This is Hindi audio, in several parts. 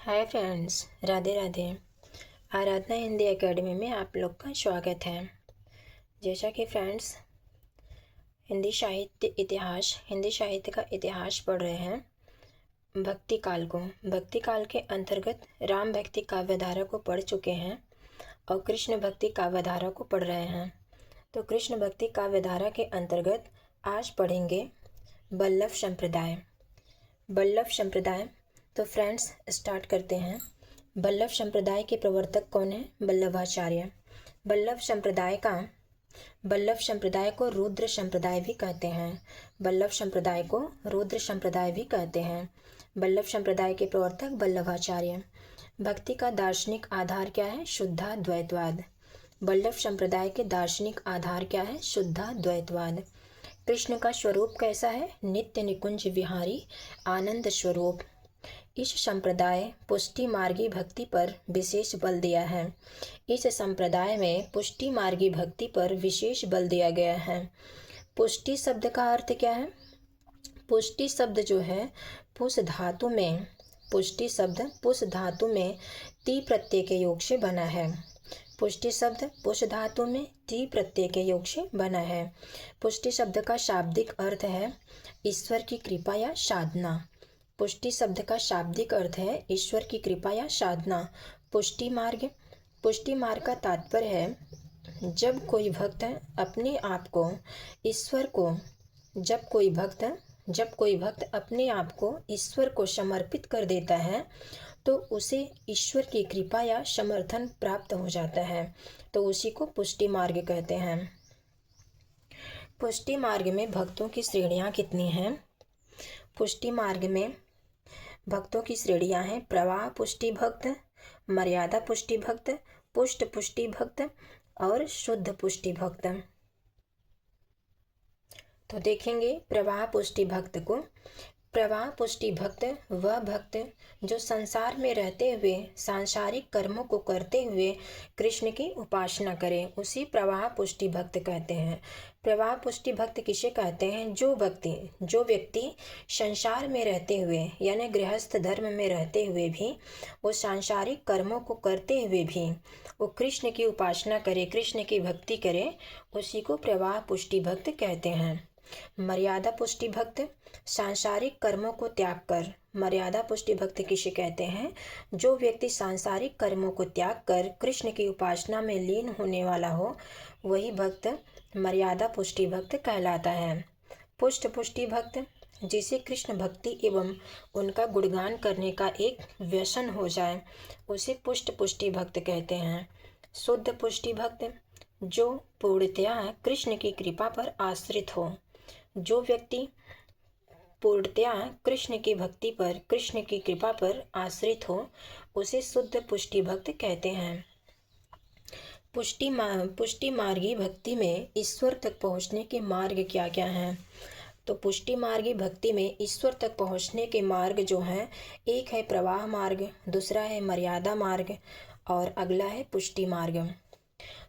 हाय फ्रेंड्स, राधे राधे। आराधना हिंदी एकेडमी में आप लोग का स्वागत है। जैसा कि फ्रेंड्स हिंदी साहित्य का इतिहास पढ़ रहे हैं, भक्ति काल के अंतर्गत राम भक्ति काव्यधारा को पढ़ चुके हैं और कृष्ण भक्ति काव्यधारा को पढ़ रहे हैं। तो कृष्ण भक्ति काव्यधारा के अंतर्गत आज पढ़ेंगे वल्लभ संप्रदाय। तो फ्रेंड्स स्टार्ट करते हैं। वल्लभ संप्रदाय के प्रवर्तक कौन है? वल्लभाचार्य। वल्लभ संप्रदाय को रुद्र संप्रदाय भी कहते हैं। वल्लभ संप्रदाय के प्रवर्तक वल्लभाचार्य। भक्ति का दार्शनिक आधार क्या है? शुद्धाद्वैतवाद। वल्लभ संप्रदाय के दार्शनिक आधार क्या है? शुद्धाद्वैतवाद। कृष्ण का स्वरूप कैसा है? नित्य निकुंज विहारी आनंद स्वरूप। इस संप्रदाय पुष्टि मार्गी भक्ति पर विशेष बल दिया है। इस संप्रदाय में पुष्टि मार्गी भक्ति पर विशेष बल दिया गया है। पुष्टि शब्द का अर्थ क्या है? पुष्टि शब्द जो है पुष धातु में ती प्रत्यय के योग से बना है। पुष्टि शब्द पुष धातु में ती प्रत्यय के योग से बना है। पुष्टि शब्द का शाब्दिक अर्थ है ईश्वर की कृपा या साधना। पुष्टि शब्द का शाब्दिक अर्थ है ईश्वर की कृपा या साधना। पुष्टि मार्ग का तात्पर्य है जब कोई भक्त अपने आप को ईश्वर को समर्पित कर देता है तो उसे ईश्वर की कृपा या समर्थन प्राप्त हो जाता है, तो उसी को पुष्टि मार्ग कहते हैं। पुष्टि मार्ग में भक्तों की श्रेणियां कितनी हैं? पुष्टि मार्ग में भक्तों की श्रेणियां हैं प्रवाह पुष्टि भक्त, मर्यादा पुष्टि भक्त, पुष्ट पुष्टि भक्त और शुद्ध पुष्टि भक्त। तो देखेंगे प्रवाह पुष्टि भक्त को। प्रवाह पुष्टि भक्त वह भक्त जो संसार में रहते हुए सांसारिक कर्मों को करते हुए कृष्ण की उपासना करे, उसी प्रवाह पुष्टि भक्त कहते हैं। प्रवाह पुष्टि भक्त किसे कहते हैं? जो व्यक्ति संसार में रहते हुए यानी गृहस्थ धर्म में रहते हुए भी वो सांसारिक कर्मों को करते हुए भी वो कृष्ण की उपासना करे, कृष्ण की भक्ति करे, उसी को प्रवाह पुष्टि भक्त कहते हैं। मर्यादा पुष्टि भक्त सांसारिक कर्मों को त्याग कर। मर्यादा पुष्टि भक्त किसे कहते हैं? जो व्यक्ति सांसारिक कर्मों को त्याग कर कृष्ण की उपासना में लीन होने वाला हो, वही भक्त मर्यादा पुष्टि भक्त कहलाता है। पुष्ट पुष्टि भक्त जिसे कृष्ण भक्ति एवं उनका गुणगान करने का एक व्यसन हो जाए, उसे पुष्ट पुष्टि भक्त कहते हैं। शुद्ध पुष्टि भक्त जो पूर्णतया कृष्ण की कृपा पर आश्रित हो। जो व्यक्ति पूर्णतया कृष्ण की भक्ति पर, कृष्ण की कृपा पर आश्रित हो, उसे शुद्ध पुष्टि भक्त कहते हैं। पुष्टि मार्गी भक्ति में ईश्वर तक पहुँचने के मार्ग क्या क्या हैं? तो पुष्टि मार्गी भक्ति में ईश्वर तक पहुँचने के मार्ग जो हैं, एक है प्रवाह मार्ग, दूसरा है मर्यादा मार्ग और अगला है पुष्टि मार्ग।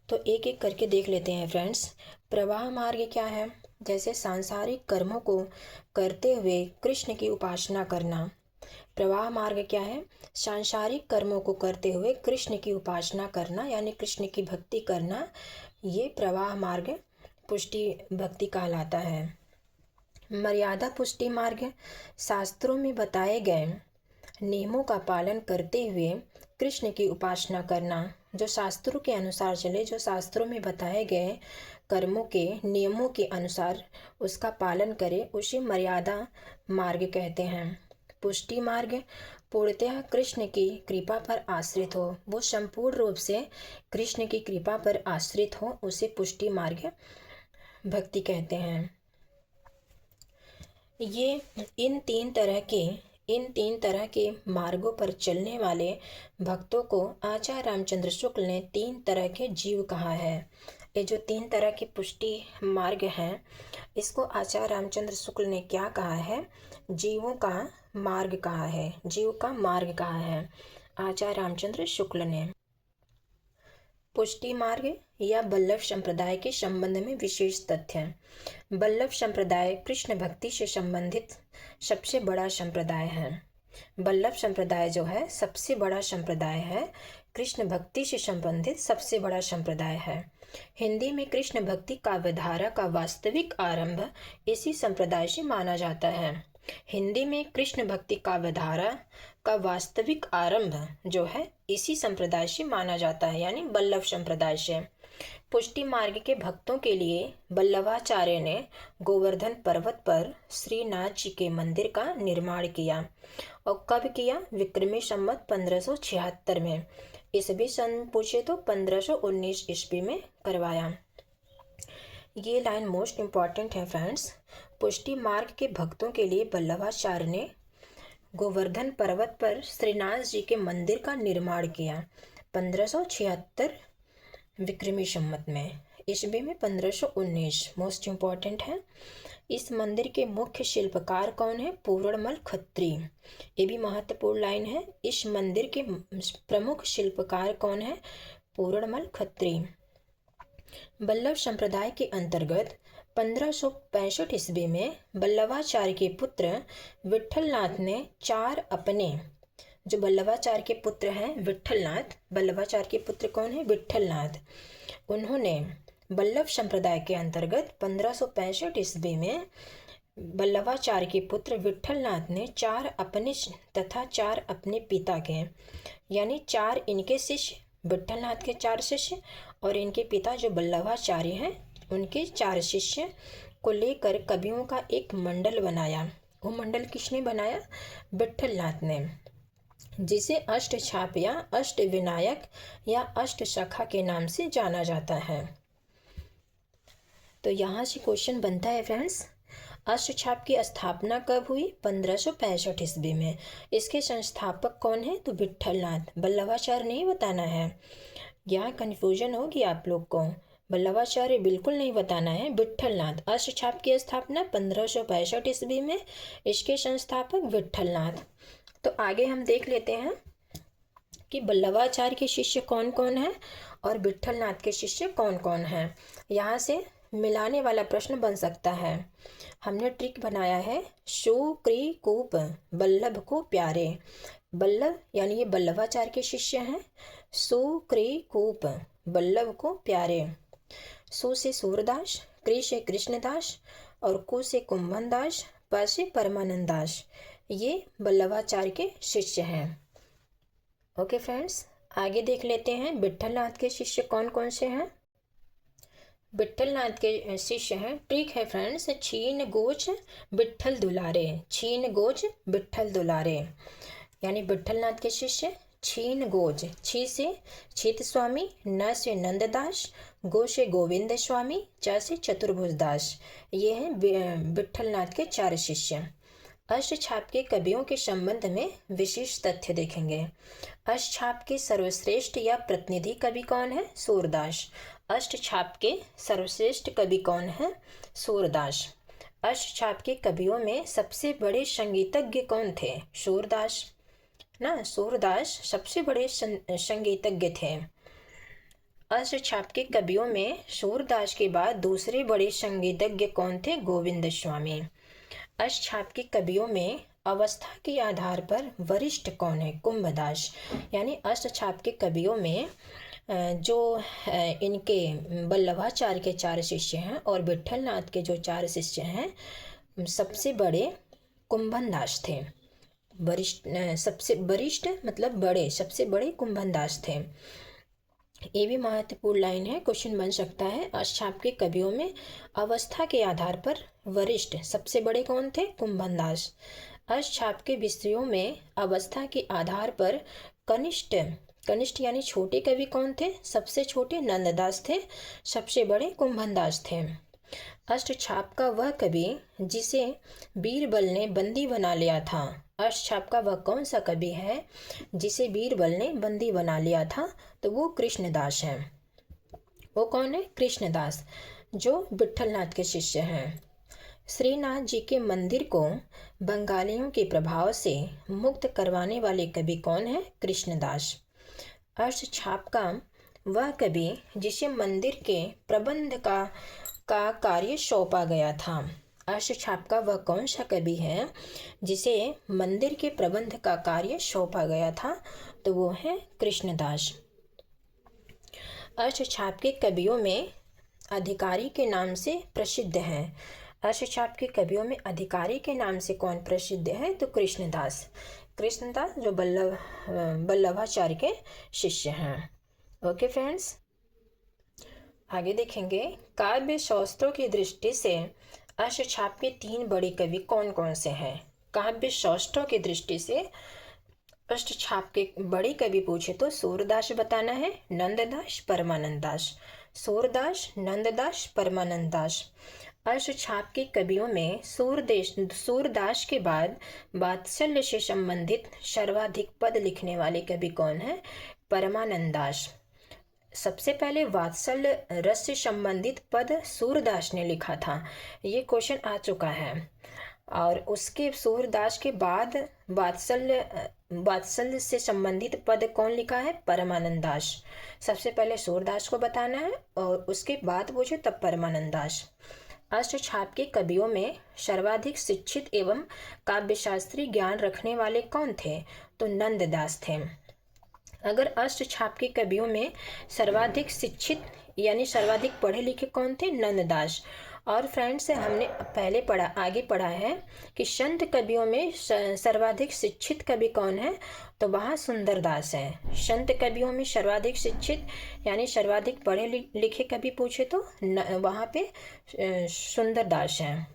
तो एक एक करके देख लेते हैं फ्रेंड्स। प्रवाह मार्ग क्या है? जैसे सांसारिक कर्मों को करते हुए कृष्ण की उपासना करना। प्रवाह मार्ग क्या है? सांसारिक कर्मों को करते हुए कृष्ण की उपासना करना यानी कृष्ण की भक्ति करना, ये प्रवाह मार्ग पुष्टि भक्ति कहलाता है। मर्यादा पुष्टि मार्ग शास्त्रों में बताए गए नियमों का पालन करते हुए कृष्ण की उपासना करना। जो शास्त्रों के अनुसार चले, जो शास्त्रों में बताए गए कर्मों के नियमों के अनुसार उसका पालन करे, उसे मर्यादा मार्ग कहते हैं। पुष्टि मार्ग पूर्णतः कृष्ण की कृपा पर आश्रित हो, वो संपूर्ण रूप से कृष्ण की कृपा पर आश्रित हो, उसे पुष्टि मार्ग भक्ति कहते हैं। ये इन तीन तरह के मार्गों पर चलने वाले भक्तों को आचार्य रामचंद्र शुक्ल ने तीन तरह के जीव कहा है। ये जो तीन तरह के पुष्टि मार्ग हैं, इसको आचार्य रामचंद्र शुक्ल ने क्या कहा है? जीवों का मार्ग कहा है। जीव का मार्ग कहा है आचार्य रामचंद्र शुक्ल ने। पुष्टि मार्ग या वल्लभ संप्रदाय के संबंध में विशेष तथ्य। वल्लभ संप्रदाय कृष्ण भक्ति से संबंधित सबसे बड़ा संप्रदाय है। वल्लभ संप्रदाय जो है सबसे बड़ा संप्रदाय है, कृष्ण भक्ति से संबंधित सबसे बड़ा संप्रदाय है। हिंदी में कृष्ण भक्ति काव्यधारा का वास्तविक आरंभ इसी संप्रदाय से माना जाता है। हिंदी में कृष्ण भक्ति काव्यधारा का वास्तविक आरंभ जो है इसी संप्रदाय से माना जाता है, यानी वल्लभ संप्रदाय से। पुष्टि मार्ग के भक्तों के लिए वल्लभाचार्य ने गोवर्धन पर्वत पर श्रीनाथ जी के मंदिर का निर्माण किया। और कब किया? विक्रमी संवत 1576 में। ईस्वी सन पूछे तो 1519 ईस्वी में करवाया। ये लाइन मोस्ट इम्पॉर्टेंट है फ्रेंड्स। पुष्टि मार्ग के भक्तों के लिए वल्लभाचार्य ने गोवर्धन पर्वत पर श्रीनाथ जी के मंदिर का निर्माण किया 1576 विक्रमी संवत में। ईस्वी में 1519 मोस्ट इम्पॉर्टेंट है। इस मंदिर के मुख्य शिल्पकार कौन है? पूर्णमल खत्री। ये भी महत्वपूर्ण लाइन है। इस मंदिर के प्रमुख शिल्पकार कौन है? पूर्णमल खत्री। वल्लभ संप्रदाय के अंतर्गत 1565 ईस्वी में वल्लभाचार्य के पुत्र विट्ठलनाथ ने जो वल्लभाचार्य के पुत्र हैं विट्ठलनाथ, वल्लभाचार्य के पुत्र कौन है? विट्ठलनाथ। उन्होंने वल्लभ संप्रदाय के अंतर्गत 1565 ईस्वी में वल्लभाचार्य के पुत्र विट्ठलनाथ ने 4 अपने तथा 4 अपने पिता के, यानी 4 इनके शिष्य, विट्ठलनाथ के 4 शिष्य और इनके पिता जो वल्लभाचार्य हैं उनके 4 शिष्य को लेकर कवियों का एक मंडल बनाया। वो मंडल किसने बनाया? विट्ठलनाथ ने, जिसे अष्टछाप या अष्टविनायक या अष्टसखा के नाम से जाना जाता है। तो यहाँ से क्वेश्चन बनता है फ्रेंड्स, अष्टछाप की स्थापना कब हुई? 1565 ईस्वी में। इसके संस्थापक कौन है? तो विट्ठलनाथ। वल्लभाचार्य नहीं बताना है, यहाँ कन्फ्यूजन होगी आप लोग को। वल्लभाचार्य बिल्कुल नहीं बताना है, विट्ठलनाथ। अष्टछाप की स्थापना 1565 ईस्वी में, इसके संस्थापक विट्ठलनाथ। तो आगे हम देख लेते हैं कि वल्लभाचार्य के शिष्य कौन कौन हैं और विट्ठलनाथ के शिष्य कौन कौन हैं। यहाँ से मिलाने वाला प्रश्न बन सकता है। हमने ट्रिक बनाया है, सुक्रीकूप वल्लभ को प्यारे। वल्लभ यानी ये वल्लभाचार्य के शिष्य हैं। सुक्रीकूप वल्लभ को प्यारे। सु से सूरदास, कृ से कृष्णदास और कु से कुंभन दास, प से परमानंद दास। ये वल्लभाचार्य के शिष्य हैं। ओके फ्रेंड्स, आगे देख लेते हैं विट्ठलनाथ के शिष्य कौन कौन से हैं। विट्ठलनाथ के शिष्य हैं, ठीक है फ्रेंड्स, छीन गोच विट्ठल दुलारे। छीन गोच विट्ठल दुलारे यानी विट्ठलनाथ के शिष्य छीन गोज, छी से छित स्वामी, न से नंददास, गो से गोविंद स्वामी, च से चतुर्भुज दास। ये हैं विट्ठलनाथ के 4 शिष्य। अष्टछाप के कवियों के संबंध में विशेष तथ्य देखेंगे। अष्टछाप के सर्वश्रेष्ठ या प्रतिनिधि कवि कौन है? सूरदास। अष्टछाप के सर्वश्रेष्ठ कवि कौन है? सूरदास। अष्टछाप के कवियों में सबसे बड़े संगीतज्ञ कौन थे? सूरदास ना, सूरदास सबसे बड़े संगीतज्ञ थे। अष्टछाप के कवियों में सूरदास के बाद दूसरे बड़े संगीतज्ञ कौन थे? गोविंद स्वामी। अष्टछाप के कवियों में अवस्था के आधार पर वरिष्ठ कौन है? कुंभदास। यानी अष्टछाप के कवियों में जो इनके वल्लभाचार्य के 4 शिष्य हैं और विट्ठलनाथ के जो 4 शिष्य हैं, सबसे बड़े कुंभन दास थे। सबसे वरिष्ठ मतलब बड़े, सबसे बड़े कुंभन दास थे। ये भी महत्वपूर्ण लाइन है, क्वेश्चन बन सकता है। अष्टछाप के कवियों में अवस्था के आधार पर वरिष्ठ सबसे बड़े कौन थे? कुंभन दास। अष्टछाप के विषयों में अवस्था के आधार पर कनिष्ठ यानी छोटे कवि कौन थे? सबसे छोटे नंददास थे, सबसे बड़े कुंभन दास थे। अष्टछाप का वह कवि जिसे बीरबल ने बंदी बना लिया था। अष्टछाप का वह कौन सा कवि है जिसे बीरबल ने बंदी बना लिया था? तो वो कृष्णदास है। वो कौन है? कृष्णदास, जो विट्ठलनाथ के शिष्य हैं। श्रीनाथ जी के मंदिर को बंगालियों के प्रभाव से मुक्त करवाने वाले कवि कौन है? कृष्णदास। अष्टछाप का वह कवि जिसे मंदिर के प्रबंध का कार्य सौंपा गया था। अष्टछाप का वह कौन सा कवि है जिसे मंदिर के प्रबंध का कार्य सौंपा गया था? तो वो है कृष्णदास। अष्टछाप के कवियों में अधिकारी के नाम से प्रसिद्ध हैं। अष्टछाप के कवियों में अधिकारी के नाम से कौन प्रसिद्ध है? तो कृष्णदास। कृष्णदास जो वल्लभाचार्य के शिष्य हैं। ओके फ्रेंड्स, आगे देखेंगे काव्य शास्त्रों की दृष्टि से अष्टछाप के 3 बड़े कवि कौन कौन से हैं? काव्य शास्त्रों की दृष्टि से अष्टछाप के बड़े कवि पूछे तो सूरदास बताना है, नंददास, परमानंद दास। सूरदास, नंददास, परमानंद दास। अष्टछाप के कवियों में सूरदास के बाद वात्सल्य से संबंधित सर्वाधिक पद लिखने वाले कवि कौन है? परमानंद दास। सबसे पहले वात्सल्य रस से संबंधित पद सूरदास ने लिखा था, ये क्वेश्चन आ चुका है। और उसके सूरदास के बाद वात्सल्य से संबंधित पद कौन लिखा है? परमानंद दास। सबसे पहले सूरदास को बताना है और उसके बाद पूछे तब परमानंद दास। अष्टछाप के कवियों में सर्वाधिक शिक्षित एवं काव्यशास्त्री ज्ञान रखने वाले कौन थे? तो नंददास थे। अगर अष्टछाप के कवियों में सर्वाधिक शिक्षित यानी सर्वाधिक पढ़े लिखे कौन थे? नंददास। और फ्रेंड्स, हमने आगे पढ़ा है कि संत कवियों में सर्वाधिक शिक्षित कवि कौन है? तो वहाँ सुंदरदास है। संत कवियों में सर्वाधिक शिक्षित यानी सर्वाधिक पढ़े लिखे कवि पूछे तो वहाँ पे सुंदरदास हैं।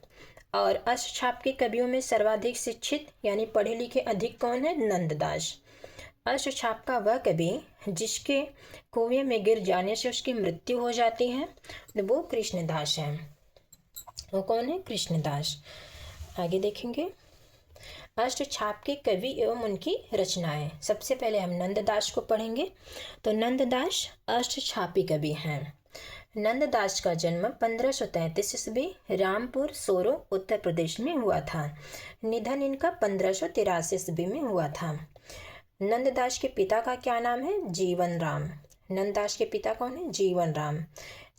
और अष्टछाप के कवियों में सर्वाधिक शिक्षित यानी पढ़े लिखे अधिक कौन है? नंददास। अष्टछाप का वह कवि जिसके कुएं में गिर जाने से उसकी मृत्यु हो जाती है, वो कृष्णदास है। वो कौन है? कृष्णदास। आगे देखेंगे अष्टछाप के कवि एवं उनकी रचनाएं। सबसे पहले हम नंददास को पढ़ेंगे। तो नंददास अष्टछापी कवि हैं। नंददास का जन्म 1533 ईस्वी रामपुर सोरो उत्तर प्रदेश में हुआ था। निधन इनका 1583 ईस्वी में हुआ था। नंददास के पिता का क्या नाम है? जीवन राम। नंददास के पिता कौन है? जीवन राम।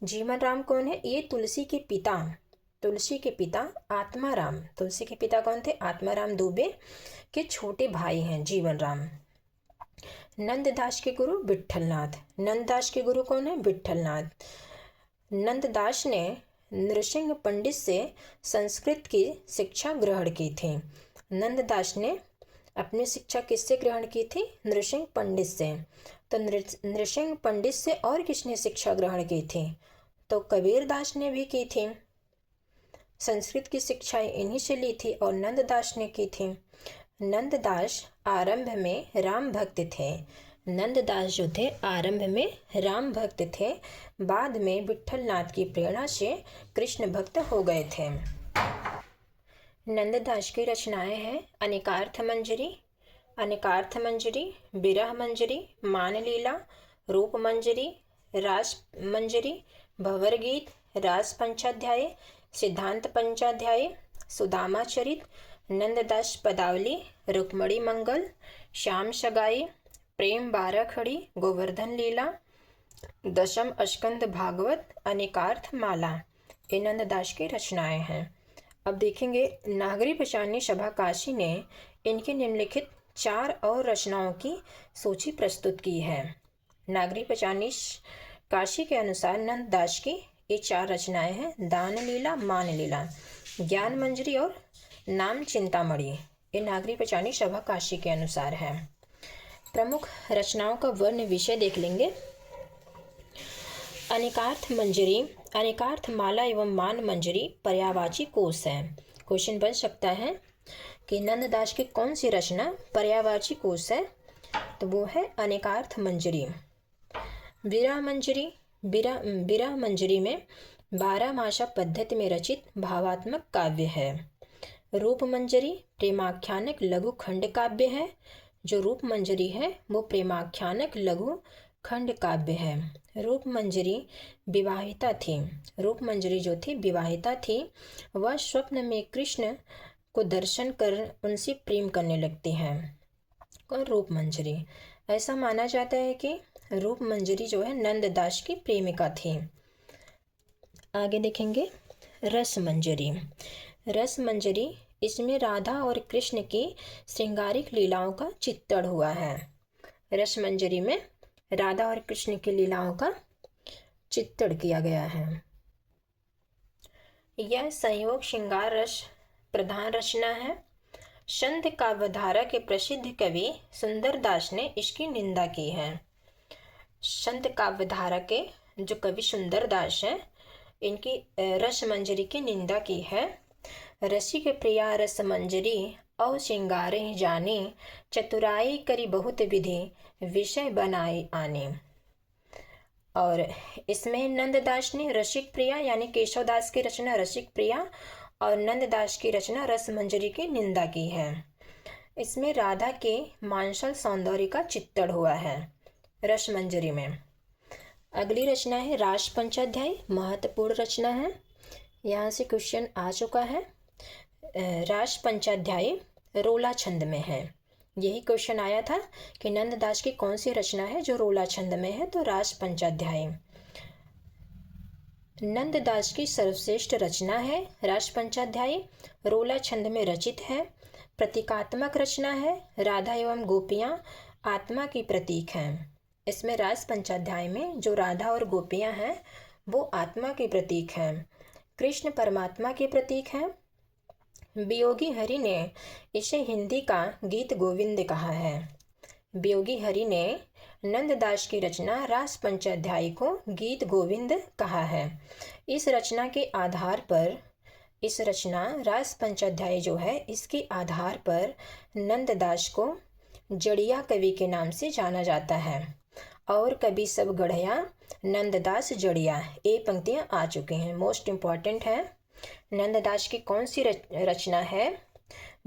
जीवन राम कौन है? ये तुलसी के पिता आत्माराम। तुलसी के पिता कौन थे? आत्माराम दुबे के छोटे भाई हैं जीवन राम। नंददास के गुरु विट्ठलनाथ। नंददास के गुरु कौन है? विट्ठलनाथ। नंददास ने नृसिंह पंडित से संस्कृत की शिक्षा ग्रहण की थी। नंददास ने अपनी शिक्षा किससे ग्रहण की थी? नृसिंह पंडित से। तो नृसिंह पंडित से और किसने शिक्षा ग्रहण की थी? तो कबीरदास ने भी की थी। संस्कृत की शिक्षा इन्हीं से ली थी और नंददास ने की थी। नंददास आरंभ में राम भक्त थे। नंददास जो थे आरंभ में राम भक्त थे, बाद में विट्ठलनाथ की प्रेरणा से कृष्ण भक्त हो गए थे। नंददास की रचनाएं हैं अनेकार्थ मंजरी, विरह मंजरी, मानलीला, रूप मंजरी, रास मंजरी, भंवर गीत, रास पंचाध्याय, सिद्धांत पंचाध्याय, सुदामा चरित, नंददास पदावली, रुक्मणी मंगल, श्याम सगाई, प्रेम 12 खड़ी, गोवर्धन लीला, दशम स्कंद भागवत, अनेकार्थ माला, ये नंददास की रचनाएं हैं। अब देखेंगे नागरी पंचानी सभा काशी ने इनकी निम्नलिखित 4 और रचनाओं की सूची प्रस्तुत की है। नागरी पंचानी काशी के अनुसार नंददास की ये 4 रचनाएं हैं दान लीला, मान लीला, ज्ञान मंजरी और नाम चिंतामणि। ये नागरी पंचानी सभा काशी के अनुसार है। प्रमुख रचनाओं का वर्ण विषय देख लेंगे। अनेकार्थ मंजरी, अनेकार्थ माला एवं मान मंजरी पर्यायवाची कोश है। क्वेश्चन बन सकता है कि नंददास की कौन सी रचना पर्यायवाची कोश है? तो वो है अनेकार्थ मंजरी। विरह मंजरी में 12 मासा पद्धति में रचित भावात्मक काव्य है। रूप मंजरी प्रेमाख्यानक लघु खंड काव्य है। जो रूप मंजरी है वो प्रेमाख्यानक लघु खंड काव्य है। रूप मंजरी विवाहिता थी। रूप मंजरी जो थी विवाहिता थी। वह स्वप्न में कृष्ण को दर्शन कर उनसे प्रेम करने लगती हैं। और रूप मंजरी, ऐसा माना जाता है कि रूप मंजरी जो है नंददास की प्रेमिका थी। आगे देखेंगे रस मंजरी। रस मंजरी, इसमें राधा और कृष्ण की श्रृंगारिक लीलाओं का चित्रण हुआ है। रस मंजरी में राधा और कृष्ण की लीलाओं का चित्रण किया गया है। यह संयोग श्रृंगार रस प्रधान रचना है। संत काव्यधारा के प्रसिद्ध कवि सुंदरदास ने इसकी निंदा की है। संत काव्यधारा के जो कवि सुंदरदास हैं, इनकी रस मंजरी की निंदा की है। रसिक प्रिया रस मंजरी औ श्रृंगारे जाने, चतुराई करी बहुत विधि विषय बनाए आने। और इसमें नंददास ने रसिक प्रिया यानी केशवदास की रचना रसिक प्रिया और नंददास की रचना रस मंजरी की निंदा की है। इसमें राधा के मांसल सौंदर्य का चित्रण हुआ है रस मंजरी में। अगली रचना है रास पंचाध्याय, महत्वपूर्ण रचना है। यहाँ से क्वेश्चन आ चुका है। रास पंचाध्याय रोला छंद में है। यही क्वेश्चन आया था कि नंददास की कौन सी रचना है जो रोला छंद में है, तो रास पंचाध्याय नंददास की सर्वश्रेष्ठ रचना है। रास पंचाध्याय रोला छंद में रचित है। प्रतीकात्मक रचना है। राधा एवं गोपियाँ आत्मा की प्रतीक हैं। इसमें रास पंचाध्याय में जो राधा और गोपियाँ हैं वो आत्मा के प्रतीक हैं। कृष्ण परमात्मा के प्रतीक हैं। वियोगी हरि ने इसे हिंदी का गीत गोविंद कहा है। वियोगी हरि ने नंददास की रचना रास पंचाध्याय को गीत गोविंद कहा है। इस रचना के आधार पर इस रचना रास पंचाध्याय जो है, इसके आधार पर नंददास को जड़िया कवि के नाम से जाना जाता है। और कवि सब गढ़या नंददास जड़िया, ये पंक्तियाँ आ चुकी हैं। मोस्ट इम्पॉर्टेंट है। नंददास की कौन सी रचना है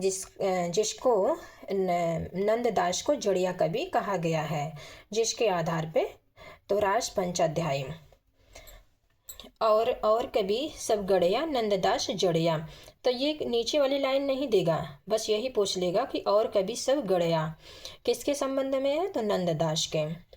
जिसको नंददास को जड़िया कवि कहा गया है, जिसके आधार पे, तो रास पंचाध्याय। और कवि सब गढ़या नंददास जड़िया, तो ये नीचे वाली लाइन नहीं देगा, बस यही पूछ लेगा कि और कवि सब गढ़या किसके संबंध में है, तो नंददास के।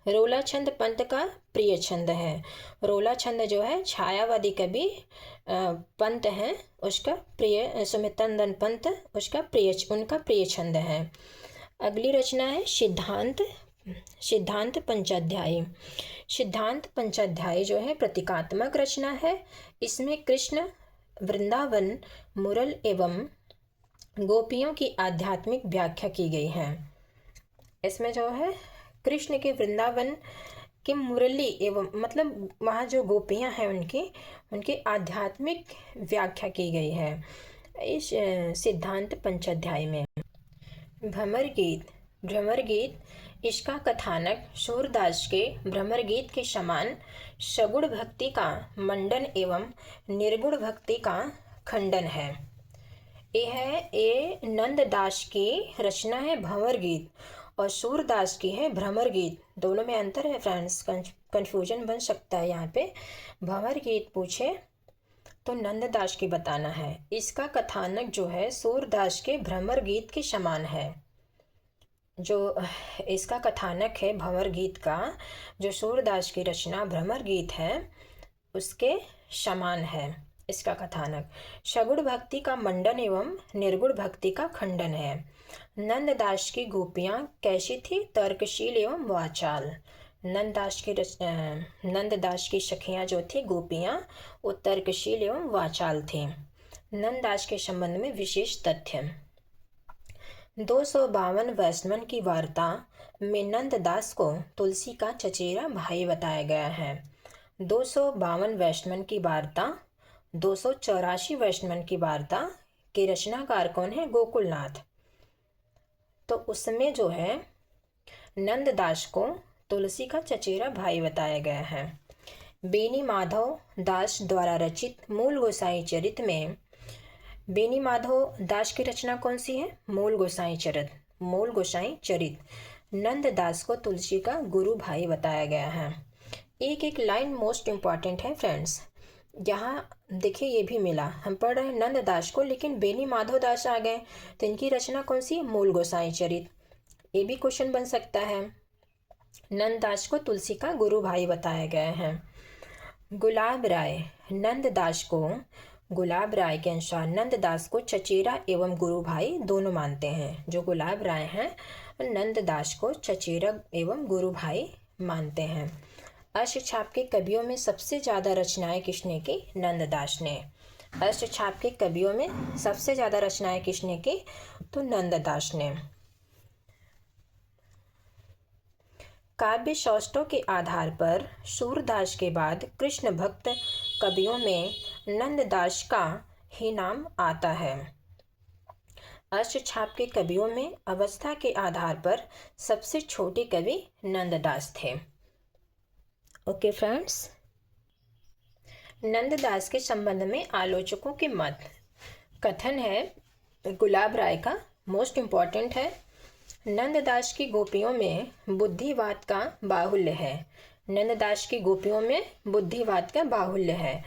रोला छंद पंत का प्रिय छंद है। रोला छंद जो है छायावादी कवि पंत हैं, उसका प्रिय सुमितनंदन पंत उनका प्रिय छंद है। अगली रचना है सिद्धांत पंचाध्याय। सिद्धांत पंचाध्याय जो है प्रतीकात्मक रचना है। इसमें कृष्ण, वृंदावन, मुरल एवं गोपियों की आध्यात्मिक व्याख्या की गई है। इसमें जो है कृष्ण के वृंदावन की मुरली एवं मतलब वहाँ जो गोपियाँ हैं उनकी आध्यात्मिक व्याख्या की गई है इस सिद्धांत पंचाध्याय में। भ्रमर गीत इसका कथानक सूरदास के भ्रमर गीत के समान सगुण भक्ति का मंडन एवं निर्गुण भक्ति का खंडन है। ये नंददास की रचना है भंवर गीत और सूरदास की है भ्रमर गीत। दोनों में अंतर है फ्रेंड्स, कंफ्यूजन बन सकता है यहाँ पे। भंवर गीत पूछे तो नंददास की बताना है। इसका कथानक जो है सूरदास के भ्रमर गीत के समान है। जो इसका कथानक है भंवर गीत का, जो सूरदास की रचना भ्रमर गीत है उसके समान है इसका कथानक। सगुण भक्ति का मंडन एवं निर्गुण भक्ति का खंडन है। नंददास की गोपियाँ कैसी थी? तर्कशील एवं वाचाल। नंददास की सखियाँ जो थी गोपियाँ, वो तर्कशील एवं वाचाल थी। नंददास के संबंध में विशेष तथ्य। 252 वैष्णवन की वार्ता में नंददास को तुलसी का चचेरा भाई बताया गया है। 252 वैष्णवन की वार्ता, 284 वैष्णवन की वार्ता के रचनाकार कौन है? गोकुलनाथ। तो उसमें जो है नंददास को तुलसी का चचेरा भाई बताया गया है। बेनी माधव दास द्वारा रचित मूल गोसाई चरित में, बेनी माधव दास की रचना कौन सी है? मूल गोसाई चरित। नंददास को तुलसी का गुरु भाई बताया गया है। एक एक लाइन मोस्ट इम्पॉर्टेंट है फ्रेंड्स। यहाँ देखिए ये भी मिला, हम पढ़ रहे हैं नंददास को, लेकिन बेनी माधव दास आ गए तो इनकी रचना कौन सी? मूल गोसाई चरित। ये भी क्वेश्चन बन सकता है। नंददास को तुलसी का गुरु भाई बताया गया है। गुलाब राय नंददास को गुलाब राय के अनुसार नंददास को चचेरा एवं गुरु भाई दोनों मानते हैं। जो गुलाब राय हैं नंददास को चचेरा एवं गुरु भाई मानते हैं। अष्टछाप के कवियों में सबसे ज़्यादा रचनाएं किसने की? नंददास ने। अष्टछाप के कवियों में सबसे ज़्यादा रचनाएं किसने की? तो नंददास ने। काव्य सौष्ठव के आधार पर सूरदास के बाद कृष्ण भक्त कवियों में नंददास का ही नाम आता है। अष्टछाप के कवियों में अवस्था के आधार पर सबसे छोटे कवि नंददास थे। ओके फ्रेंड्स, नंददास के संबंध में आलोचकों के मत। कथन है गुलाब राय का, मोस्ट इम्पॉर्टेंट है, नंददास की गोपियों में बुद्धिवाद का बाहुल्य है। नंददास की गोपियों में बुद्धिवाद का बाहुल्य है।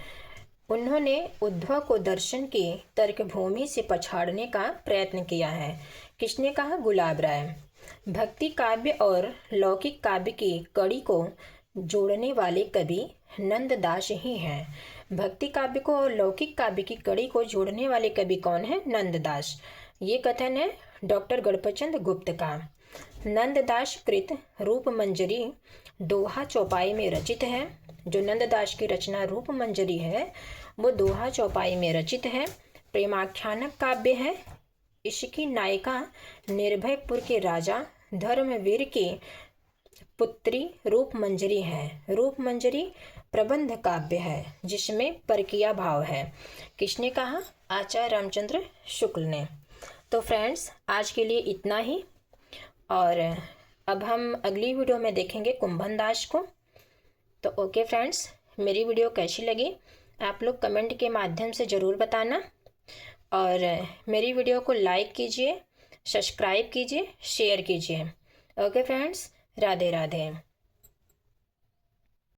उन्होंने उद्धव को दर्शन की तर्कभूमि से पछाड़ने का प्रयत्न किया है। किसने कहा? गुलाब राय। भक्ति काव्य और लौकिक काव्य की कड़ी को जोड़ने वाले कवि नंददास ही हैं। भक्ति काव्य को और लौकिक काव्य की कड़ी को जोड़ने वाले कवि कौन है? नंददास। ये कथन है डॉक्टर गणपतचंद गुप्त का। नंददास कृत रूप मंजरी दोहा चौपाई में रचित है। जो नंददास की रचना रूप मंजरी है वो दोहा चौपाई में रचित है। प्रेमाख्यानक काव्य है। इसकी नायिका निर्भयपुर के राजा धर्मवीर की पुत्री रूप मंजरी है। रूप मंजरी प्रबंध काव्य है जिसमें परकीय भाव है। किसने कहा? आचार्य रामचंद्र शुक्ल ने। तो फ्रेंड्स, आज के लिए इतना ही, और अब हम अगली वीडियो में देखेंगे कुंभन दास को। तो ओके फ्रेंड्स, मेरी वीडियो कैसी लगी आप लोग कमेंट के माध्यम से ज़रूर बताना, और मेरी वीडियो को लाइक कीजिए, सब्सक्राइब कीजिए, शेयर कीजिए। Okay friends, Radhe Radhe.